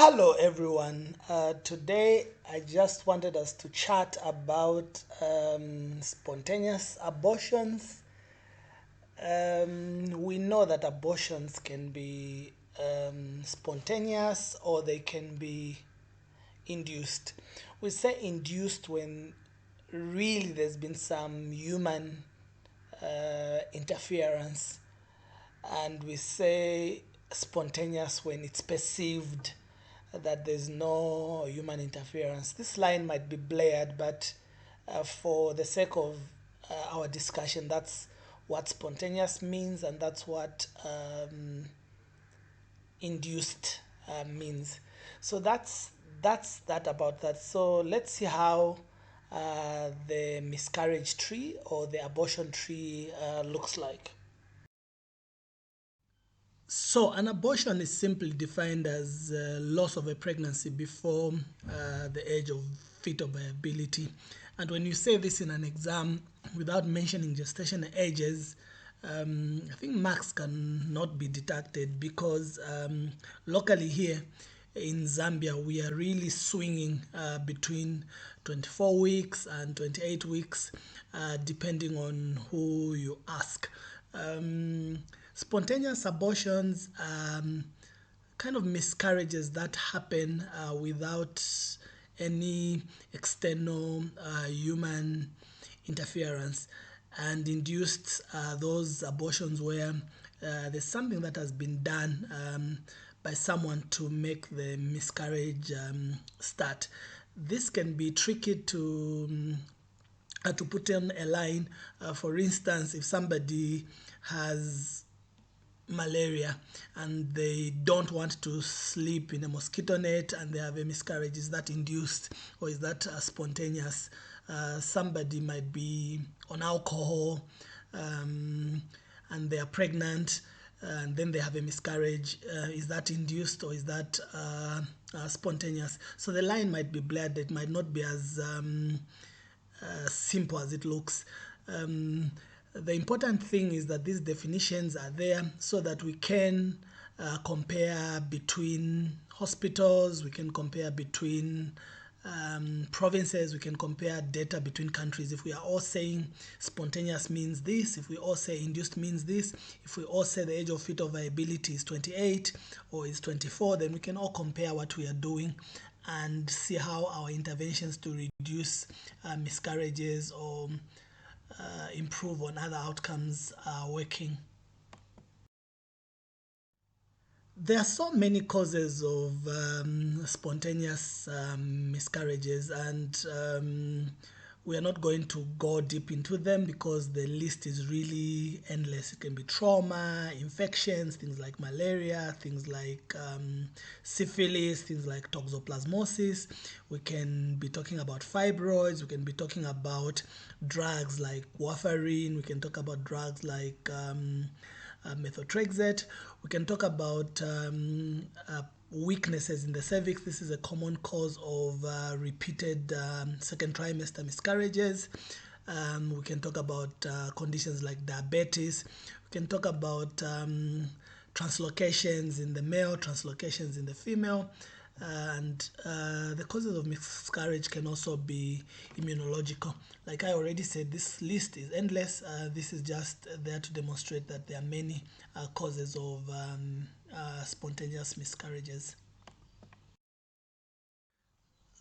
Hello everyone. Today I just wanted us to chat about spontaneous abortions. We know that abortions can be spontaneous or they can be induced. We say induced when really there's been some human interference, and we say spontaneous when it's perceived that there's no human interference. This line might be blared, but for the sake of our discussion, that's what spontaneous means, and that's what induced means. So that's that about that. So let's see how the miscarriage tree or the abortion tree looks like. So, an abortion is simply defined as loss of a pregnancy before the age of fetal viability. And when you say this in an exam without mentioning gestation ages, I think marks cannot be deducted because locally here in Zambia, we are really swinging between 24 weeks and 28 weeks, depending on who you ask. Spontaneous abortions, kind of miscarriages that happen without any external human interference, and induced those abortions where there's something that has been done by someone to make the miscarriage start. This can be tricky to put on a line. For instance, if somebody has malaria and they don't want to sleep in a mosquito net and they have a miscarriage, is that induced or is that spontaneous? Somebody might be on alcohol and they are pregnant and then they have a miscarriage. Is that induced or is that spontaneous? So the line might be blurred. It might not be as simple as it looks. The important thing is that these definitions are there so that we can compare between hospitals, we can compare between provinces, we can compare data between countries. If we are all saying spontaneous means this, if we all say induced means this, if we all say the age of fetal viability is 28 or is 24, then we can all compare what we are doing and see how our interventions to reduce miscarriages or improve on other outcomes are working. There are so many causes of spontaneous miscarriages, and we are not going to go deep into them because the list is really endless. It can be trauma, infections, things like malaria, things like syphilis, things like toxoplasmosis. We can be talking about fibroids. We can be talking about drugs like warfarin. We can talk about drugs like methotrexate. We can talk about weaknesses in the cervix. This is a common cause of repeated second trimester miscarriages. We can talk about conditions like diabetes. We can talk about translocations in the male, translocations in the female. And the causes of miscarriage can also be immunological. Like I already said, this list is endless. This is just there to demonstrate that there are many causes of spontaneous miscarriages.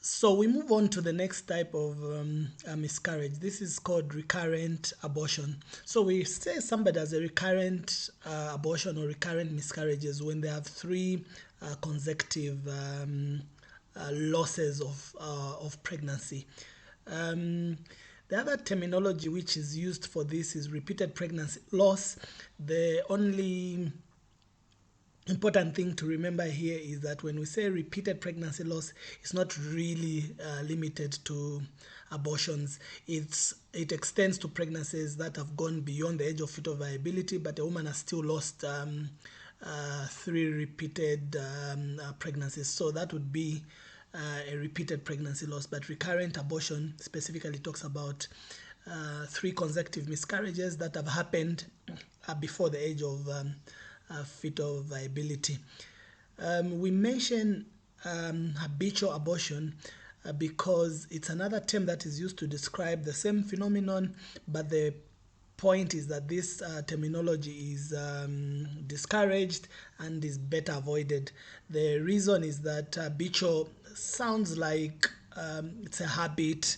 So we move on to the next type of miscarriage. This is called recurrent abortion. So we say somebody has a recurrent abortion or recurrent miscarriages when they have three consecutive losses of pregnancy. The other terminology which is used for this is repeated pregnancy loss. The only important thing to remember here is that when we say repeated pregnancy loss, it's not really limited to abortions. It extends to pregnancies that have gone beyond the age of fetal viability, but a woman has still lost three repeated pregnancies. So that would be a repeated pregnancy loss. But recurrent abortion specifically talks about three consecutive miscarriages that have happened before the age of fetal viability. We mentioned habitual abortion because it's another term that is used to describe the same phenomenon, but the point is that this terminology is discouraged and is better avoided. The reason is that habitual sounds like it's a habit,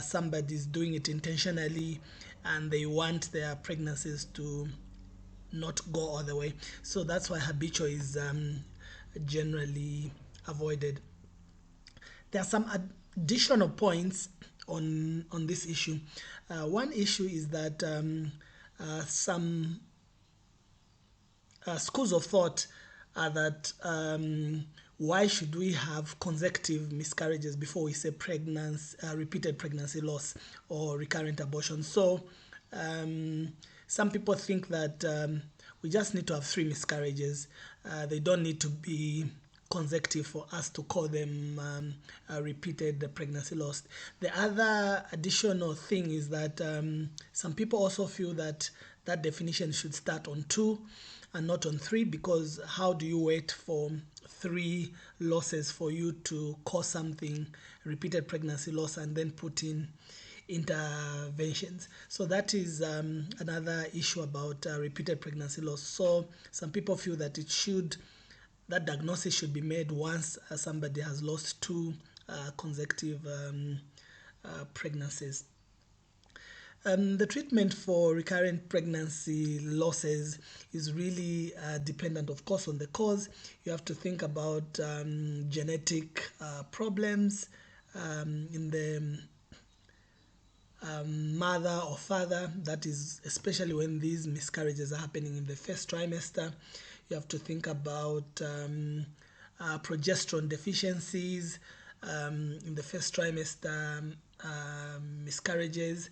somebody's doing it intentionally, and they want their pregnancies to not go all the way. So that's why habitual is generally avoided. There are some additional points on this issue. One issue is that some schools of thought are that why should we have consecutive miscarriages before we say pregnancy, repeated pregnancy loss or recurrent abortion? So some people think that we just need to have 3 miscarriages. They don't need to be consecutive for us to call them repeated pregnancy loss. The other additional thing is that some people also feel that that definition should start on 2 and not on 3, because how do you wait for 3 losses for you to cause something repeated pregnancy loss and then put in interventions? So that is another issue about repeated pregnancy loss. So some people feel that that diagnosis should be made once somebody has lost 2 consecutive pregnancies. The treatment for recurrent pregnancy losses is really dependent, of course, on the cause. You have to think about genetic problems in the mother or father. That is especially when these miscarriages are happening in the first trimester. You have to think about progesterone deficiencies in the first trimester miscarriages.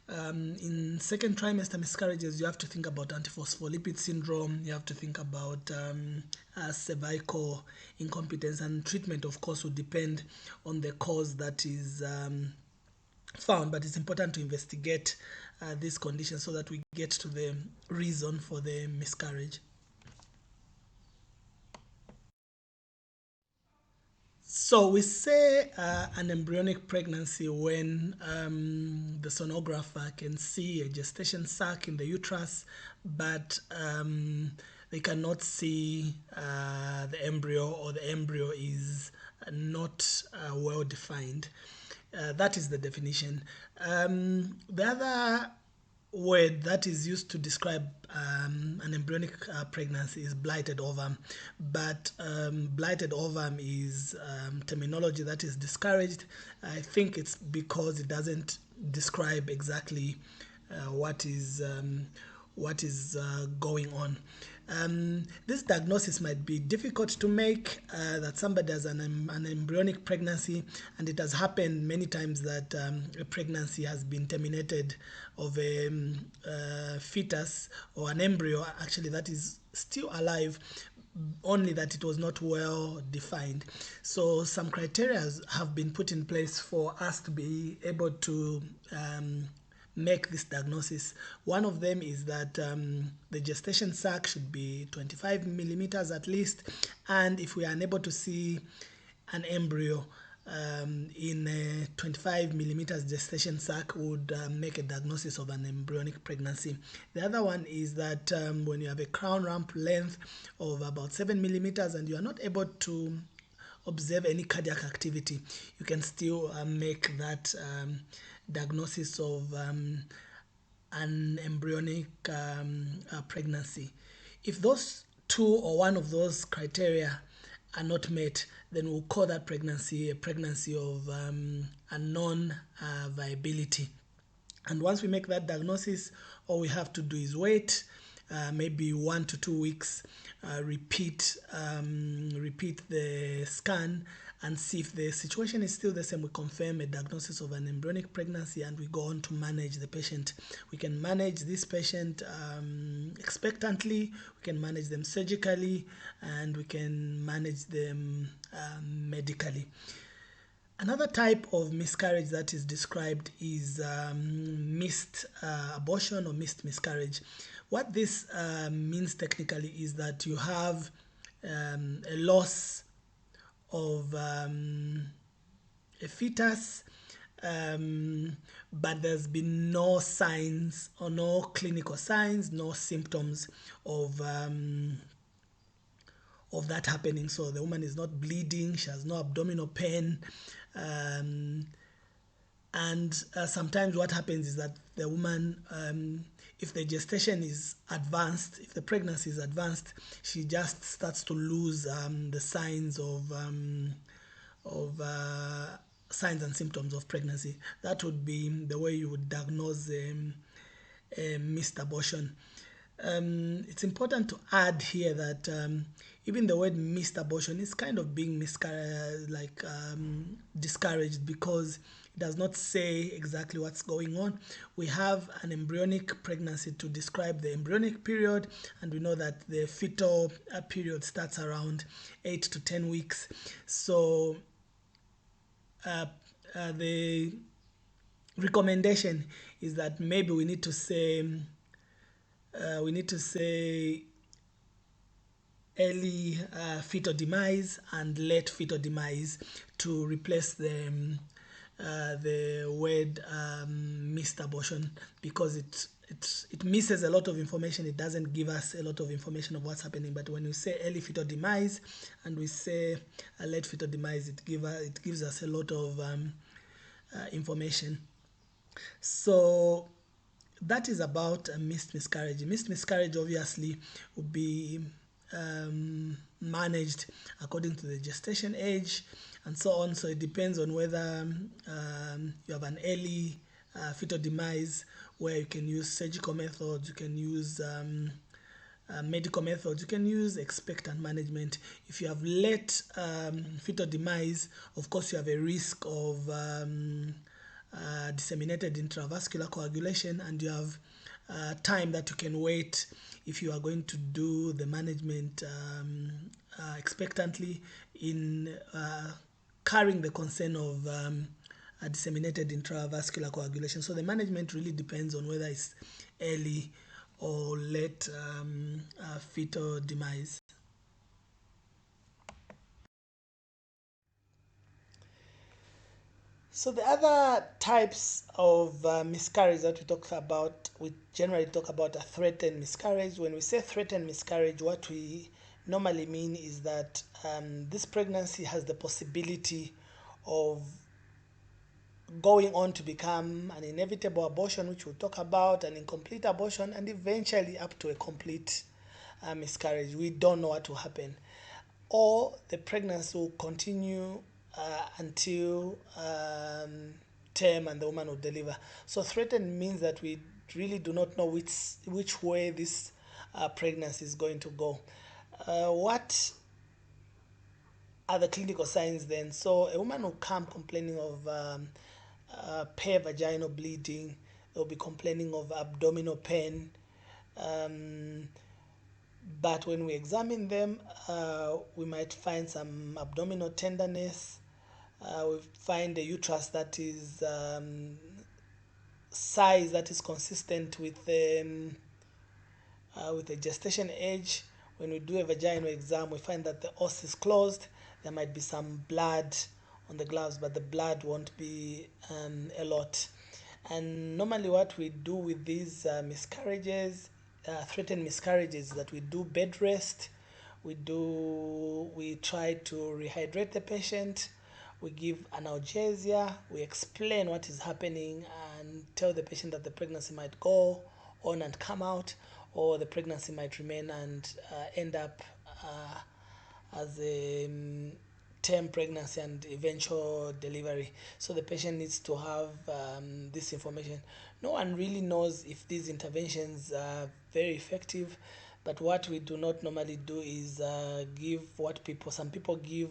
In second trimester miscarriages, you have to think about antiphospholipid syndrome. You have to think about cervical incompetence, and treatment, of course, will depend on the cause that is found. But it's important to investigate these conditions so that we get to the reason for the miscarriage. So we say an embryonic pregnancy when the sonographer can see a gestation sac in the uterus, but they cannot see the embryo, or the embryo is not well defined. That is the definition. The other word that is used to describe an embryonic pregnancy is blighted ovum, but blighted ovum is terminology that is discouraged. I think it's because it doesn't describe exactly what is going on. This diagnosis might be difficult to make, that somebody has an embryonic pregnancy, and it has happened many times that a pregnancy has been terminated of a fetus or an embryo actually that is still alive, only that it was not well defined. So some criteria have been put in place for us to be able to make this diagnosis. One of them is that the gestation sac should be 25 millimeters at least, and if we are unable to see an embryo in a 25 millimeters gestation sac, would make a diagnosis of an embryonic pregnancy. The other one is that when you have a crown ramp length of about 7 millimeters and you are not able to observe any cardiac activity, you can still make that diagnosis of an embryonic pregnancy. If those 2 or one of those criteria are not met, then we'll call that pregnancy a pregnancy of a non-viability. And once we make that diagnosis, all we have to do is wait maybe 1 to 2 weeks, repeat the scan and see if the situation is still the same. We confirm a diagnosis of an embryonic pregnancy and we go on to manage the patient. We can manage this patient expectantly, we can manage them surgically, and we can manage them medically. Another type of miscarriage that is described is missed abortion or missed miscarriage. What this means technically is that you have a loss of a fetus, but there's been no signs or no clinical signs, no symptoms of that happening. So the woman is not bleeding, she has no abdominal pain. Um, and sometimes what happens is that the woman, if the gestation is advanced, if the pregnancy is advanced, she just starts to lose the signs of signs and symptoms of pregnancy. That would be the way you would diagnose a missed abortion. It's important to add here that even the word missed abortion is kind of being discouraged, because it does not say exactly what's going on. We have an embryonic pregnancy to describe the embryonic period, and we know that the fetal period starts around 8 to 10 weeks. So the recommendation is that maybe we need to say early fetal demise and late fetal demise to replace the word missed abortion, because it misses a lot of information. It doesn't give us a lot of information of what's happening. But when we say early fetal demise and we say a late fetal demise, it gives us a lot of information. So that is about a missed miscarriage. Missed miscarriage obviously would be managed according to the gestation age and so on. So it depends on whether you have an early fetal demise, where you can use surgical methods, you can use medical methods, you can use expectant management. If you have late fetal demise, of course you have a risk of disseminated intravascular coagulation, and you have time that you can wait if you are going to do the management expectantly in carrying the concern of disseminated intravascular coagulation. So the management really depends on whether it's early or late fetal demise. So the other types of miscarriage that we generally talk about a threatened miscarriage. When we say threatened miscarriage, what we normally mean is that this pregnancy has the possibility of going on to become an inevitable abortion, which we'll talk about, an incomplete abortion, and eventually up to a complete miscarriage. We don't know what will happen. Or the pregnancy will continue until term and the woman will deliver. So threatened means that we really do not know which way this pregnancy is going to go. What are the clinical signs then? So a woman will come complaining of vaginal bleeding. They'll be complaining of abdominal pain. But when we examine them, we might find some abdominal tenderness. We find a uterus that is size that is consistent with the gestation age. When we do a vaginal exam, we find that the os is closed. There might be some blood on the gloves, but the blood won't be a lot. And normally what we do with these miscarriages, threatened miscarriages, that we do bed rest, we try to rehydrate the patient, we give analgesia, we explain what is happening and tell the patient that the pregnancy might go on and come out, or the pregnancy might remain and end up as a term pregnancy and eventual delivery. So the patient needs to have this information. No one really knows if these interventions are very effective, but what we do not normally do is give what some people give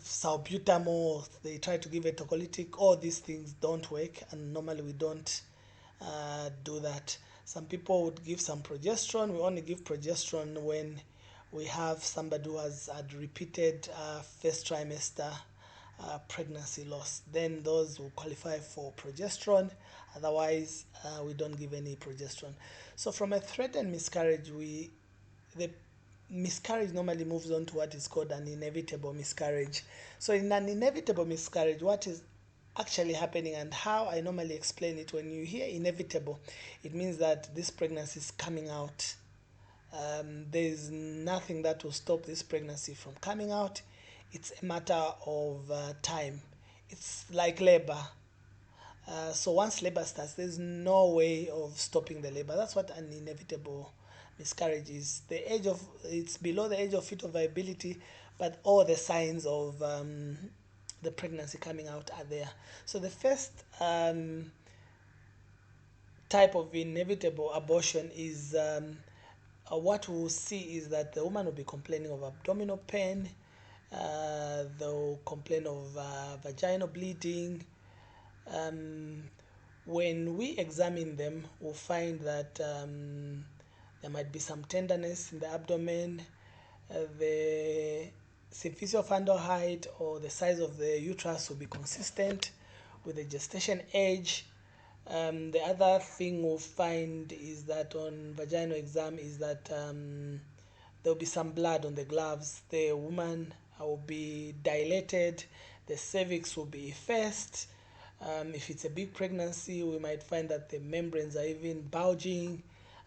salbutamol, they try to give a tocolytic. All these things don't work, and normally we don't do that. Some people would give some progesterone. We only give progesterone when we have somebody who has had repeated first trimester pregnancy loss. Then those will qualify for progesterone. Otherwise, we don't give any progesterone. So from a threatened miscarriage, the miscarriage normally moves on to what is called an inevitable miscarriage. So in an inevitable miscarriage, what is actually happening, and how I normally explain it: when you hear inevitable, it means that this pregnancy is coming out. There's nothing that will stop this pregnancy from coming out. It's a matter of time. It's like labor. So once labor starts, there's no way of stopping the labor. That's what an inevitable miscarriage is. It's below the age of fetal viability, but all the signs of the pregnancy coming out are there. So the first type of inevitable abortion is what we'll see is that the woman will be complaining of abdominal pain, they'll complain of vaginal bleeding. When we examine them, we'll find that there might be some tenderness in the abdomen, the superficial height or the size of the uterus will be consistent with the gestation age. The other thing we'll find is that on vaginal exam is that there'll be some blood on the gloves. The woman will be dilated, the cervix will be effaced. If it's a big pregnancy, we might find that the membranes are even bulging.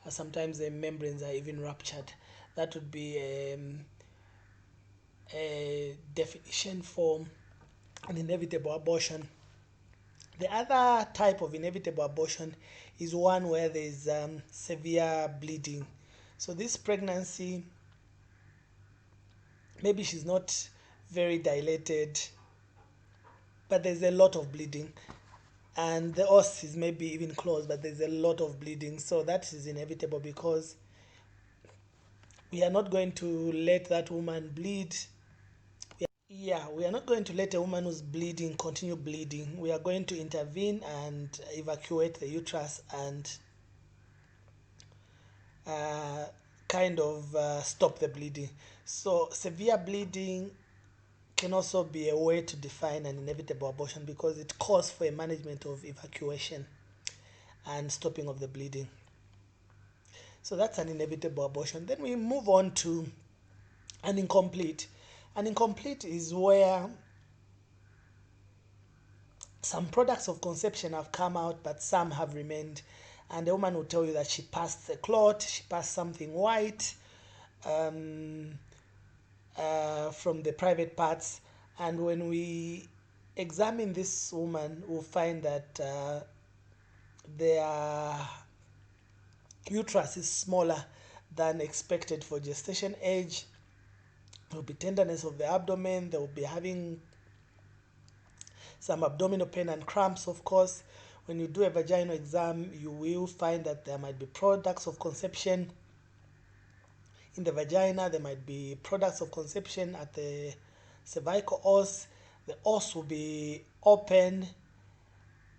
Sometimes the membranes are even ruptured. That would be a definition for an inevitable abortion. The other type of inevitable abortion is one where there is severe bleeding. So this pregnancy, maybe she's not very dilated, but there's a lot of bleeding, and the os is maybe even closed, but there's a lot of bleeding. So that is inevitable, because we are not going to let that woman bleed. We are not going to let a woman who's bleeding continue bleeding. We are going to intervene and evacuate the uterus and kind of stop the bleeding. So severe bleeding can also be a way to define an inevitable abortion, because it calls for a management of evacuation and stopping of the bleeding. So that's an inevitable abortion. Then we move on to an incomplete. An incomplete is where some products of conception have come out, but some have remained. And the woman will tell you that she passed a clot, she passed something white from the private parts. And when we examine this woman, we'll find that their uterus is smaller than expected for gestation age. There will be tenderness of the abdomen. They will be having some abdominal pain and cramps, of course. When you do a vaginal exam, you will find that there might be products of conception in the vagina. There might be products of conception at the cervical os. The os will be open,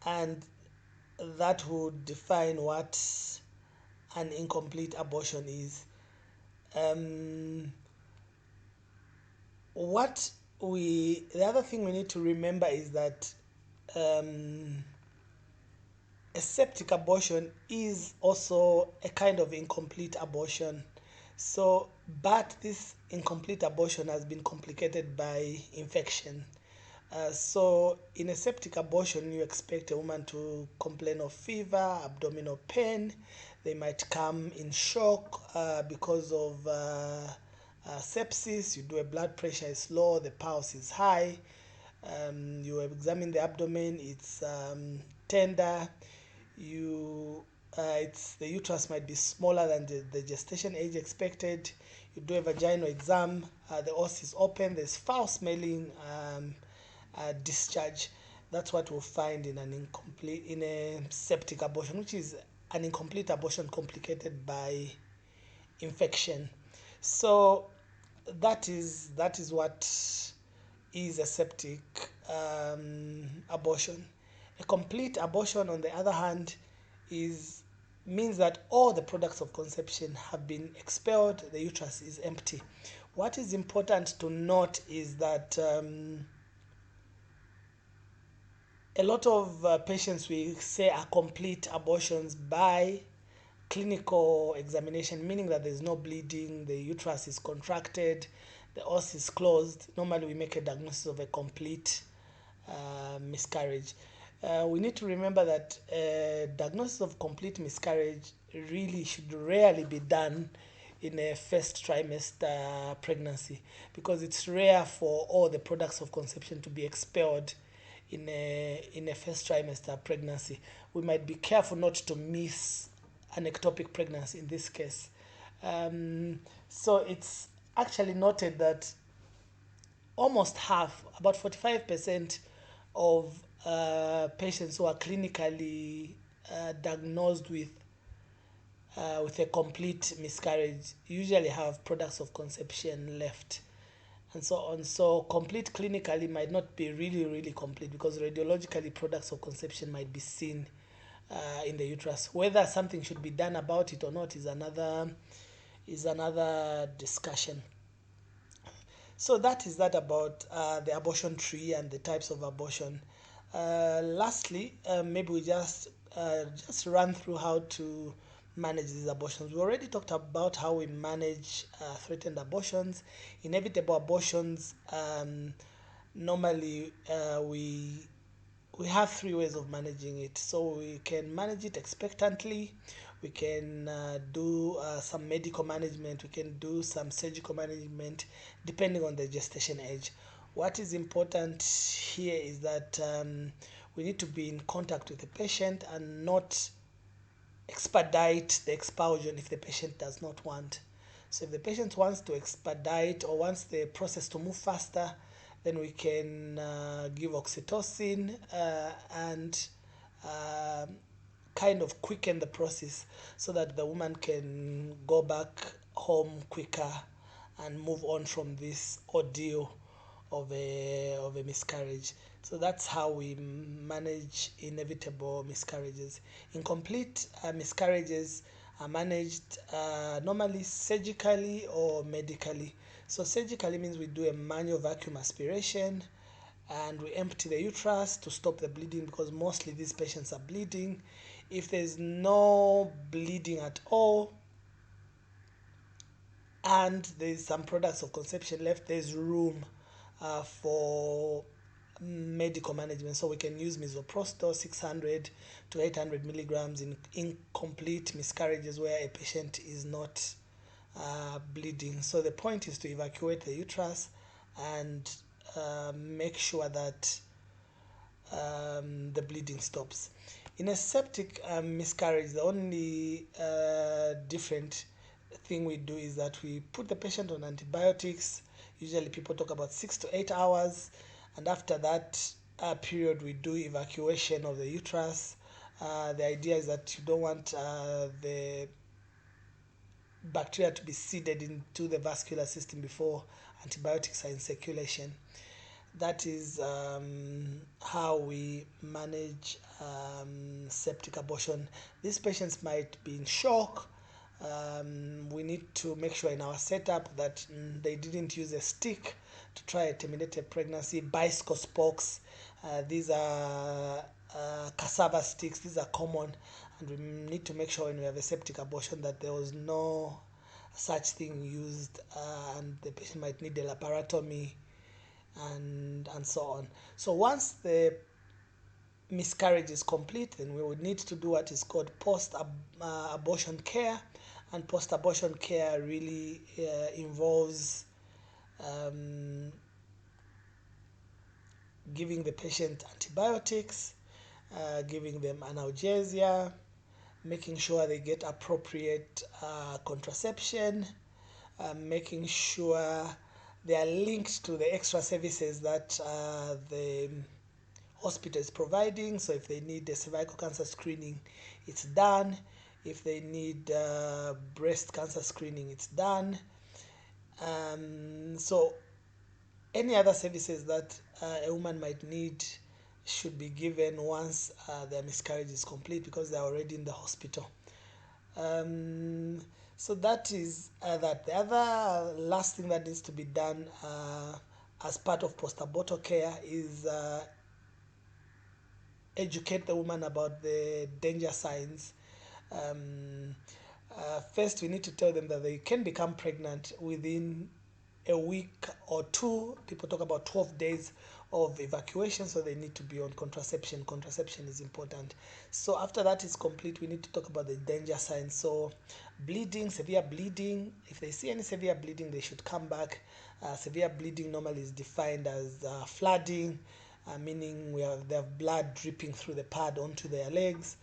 and that would define what an incomplete abortion is. The other thing we need to remember is that a septic abortion is also a kind of incomplete abortion. So, but this incomplete abortion has been complicated by infection. So in a septic abortion, you expect a woman to complain of fever, abdominal pain. They might come in shock because of sepsis. You do a blood pressure is low, the pulse is high. You examine the abdomen, it's tender. The uterus might be smaller than the gestation age expected. You do a vaginal exam, the os is open, there's foul smelling discharge. That's what we'll find in a septic abortion, which is an incomplete abortion complicated by infection. So that is what is a septic abortion. A complete abortion, on the other hand, means that all the products of conception have been expelled, the uterus is empty. What is important to note is that a lot of patients we say are complete abortions by clinical examination, meaning that there's no bleeding, the uterus is contracted, the os is closed. Normally we make a diagnosis of a complete miscarriage. We need to remember that diagnosis of complete miscarriage really should rarely be done in a first trimester pregnancy, because it's rare for all the products of conception to be expelled in a first trimester pregnancy. We might be careful not to miss an ectopic pregnancy in this case. So it's actually noted that almost half, about 45% of patients who are clinically diagnosed with a complete miscarriage usually have products of conception left, and so on. So complete clinically might not be really complete, because radiologically products of conception might be seen in the uterus. Whether something should be done about it or not is another discussion. So that is that about the abortion tree and the types of abortion. Lastly, maybe we just run through how to manage these abortions. We already talked about how we manage threatened abortions, inevitable abortions. Normally, we have three ways of managing it. So we can manage it expectantly, we can do some medical management, we can do some surgical management, depending on the gestation age. What is important here is that we need to be in contact with the patient and not expedite the expulsion if the patient does not want. So if the patient wants to expedite or wants the process to move faster, then we can give oxytocin and kind of quicken the process so that the woman can go back home quicker and move on from this ordeal of a miscarriage. So that's how we manage inevitable miscarriages. Incomplete miscarriages are managed normally surgically or medically. So surgically means we do a manual vacuum aspiration and we empty the uterus to stop the bleeding, because mostly these patients are bleeding. If there's no bleeding at all and there's some products of conception left, there's room for medical management. So we can use misoprostol 600 to 800 milligrams in incomplete miscarriages where a patient is not bleeding. So the point is to evacuate the uterus and make sure that the bleeding stops. In a septic miscarriage, the only different thing we do is that we put the patient on antibiotics. Usually people talk about 6 to 8 hours, and after that period we do evacuation of the uterus. The idea is that you don't want the bacteria to be seeded into the vascular system before antibiotics are in circulation. That is how we manage septic abortion. These patients might be in shock. We need to make sure in our setup that they didn't use a stick to try a terminated pregnancy. Bicycle spokes, these are cassava sticks, these are common, and we need to make sure when we have a septic abortion that there was no such thing used, and the patient might need a laparotomy and so on. So once the miscarriage is complete, then we would need to do what is called post-abortion care, and post-abortion care really involves giving the patient antibiotics, giving them analgesia, making sure they get appropriate contraception, making sure they are linked to the extra services that the hospital is providing. So if they need a cervical cancer screening, it's done. If they need breast cancer screening, it's done. So any other services that a woman might need should be given once their miscarriage is complete, because they're already in the hospital. So that is that. The other last thing that needs to be done as part of post-abortal care is educate the woman about the danger signs. First, we need to tell them that they can become pregnant within a week or two. People talk about 12 days of evacuation, so they need to be on contraception. Contraception is important. So after that is complete, we need to talk about the danger signs. So bleeding, severe bleeding. If they see any severe bleeding, they should come back. Severe bleeding normally is defined as flooding, meaning they have blood dripping through the pad onto their legs.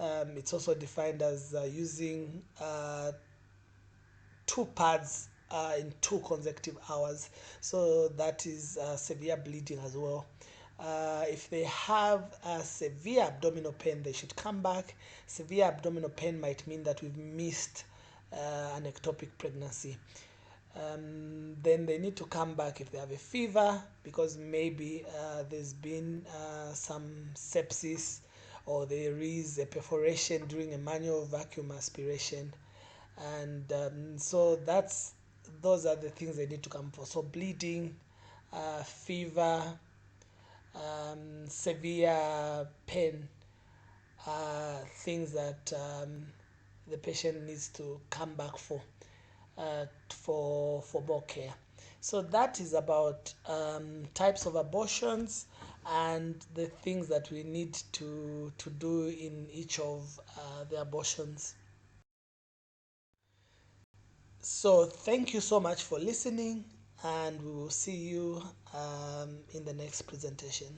It's also defined as using two pads in 2 consecutive hours. So that is severe bleeding as well. If they have severe abdominal pain, they should come back. Severe abdominal pain might mean that we've missed an ectopic pregnancy. Then they need to come back if they have a fever, because maybe there's been some sepsis, or there is a perforation during a manual vacuum aspiration. And so those are the things they need to come for. So bleeding, fever, severe pain, things that the patient needs to come back for more care. So that is about types of abortions and the things that we need to do in each of the abortions. So thank you so much for listening, and we will see you in the next presentation.